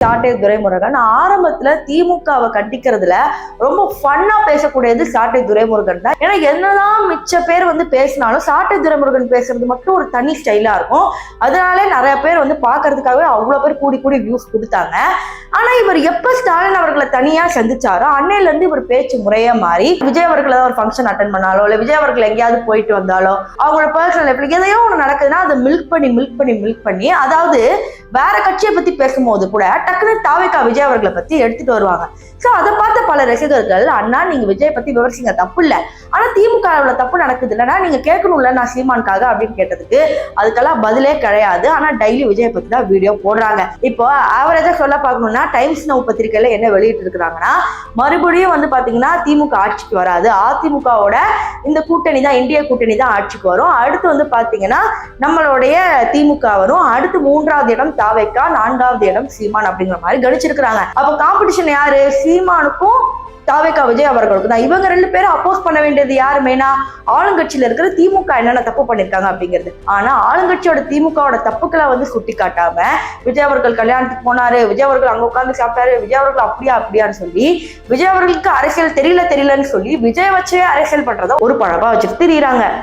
சாட்டை துரைமுருகன் ஆரம்பத்துல திமுகவை கண்டிக்கிறதுல ரொம்ப ஃபன்னா பேசக்கூடியது சாட்டை துரைமுருகன் தான். ஏன்னா என்னதான் மிச்ச பேர் பேசினாலும் சாட்டை துரைமுருகன் பேசுறது மட்டும் ஒரு தனி ஸ்டைலா இருக்கும். அதனாலே நிறைய பேர் பாக்குறதுக்காகவே அவ்வளவு பேர் கூடி கூடி வியூஸ் கொடுத்தாங்க. ஆனா இவர் எப்ப ஸ்டாலின் அவர்களை தனியா சந்திச்சாரோ அன்னையில இருந்து இவர் பேச்சு முறையே மாறி விஜய் அவர்கள் ஏதாவது ஒரு ஃபங்க்ஷன் அட்டன் பண்ணாலோ இல்ல விஜய் அவர்கள் எங்கேயாவது போயிட்டு வந்தாலோ அவங்களோட பர்சனல் எப்படி எதையோ ஒண்ணு நடக்குதுன்னா அதை மில்க் பண்ணி அதாவது வேற கட்சியை பத்தி பேசும்போது கூட டக்குனு தாவேகா விஜய் அவர்களை பத்தி எடுத்துட்டு வருவாங்க. சோ அதை பார்த்த பல ரசிகர்கள் அண்ணா நீங்க விஜய் பத்தி விமர்சிங்க தப்பு இல்ல, ஆனா திமுக தப்பு நடக்குது இல்லைன்னா நீங்க கேட்கணும்ல நான் சீமானுக்காக அப்படின்னு கேட்டதுக்கு அதுக்கெல்லாம் பதிலே கிடையாது. ஆனா டெய்லி விஜய் பத்தி தான் வீடியோ போடுறாங்க. இப்போ ஆவரேஜா சொல்ல பார்க்கணும்னா டைம்ஸ் நவ் பத்திரிகையில என்ன வெளியிட்டு இருக்கிறாங்கன்னா மறுபடியும் பாத்தீங்கன்னா திமுக ஆட்சிக்கு வராது, அதிமுகவோட இந்த கூட்டணி தான் இந்திய கூட்டணி தான் ஆட்சிக்கு வரும், அடுத்து பாத்தீங்கன்னா நம்மளுடைய திமுக வரும், அடுத்து 3வது இடம் தாவேகா, 4வது இடம் சீமான் அப்படிங்கிற மாதிரி கணிச்சிருக்கிறாங்க. அப்ப காம்படிஷன் யாரு? சீமானுக்கும் தாவேகா விஜய் அவர்களுக்கு தான். இவங்க 2 பேரும் அப்போஸ் பண்ண வேண்டியது யாரு? மெயினா ஆளுங்கட்சியில இருக்கிற திமுக என்னென்ன தப்பு பண்ணிருக்காங்க அப்படிங்கிறது. ஆனா ஆளுங்கட்சியோட திமுகவோட தப்புக்களை சுட்டி காட்டாம விஜய் அவர்கள் கல்யாணத்துக்கு போனாரு, விஜய் அவர்கள் அங்க உட்கார்ந்து சாப்பிட்டாரு, விஜய் அவர்கள் அப்படியான்னு சொல்லி விஜய் அவர்களுக்கு அரசியல் தெரியலன்னு சொல்லி விஜய் வச்சே அரசியல் பண்றத ஒரு பழப்பா வச்சுட்டு திரியிறாங்க.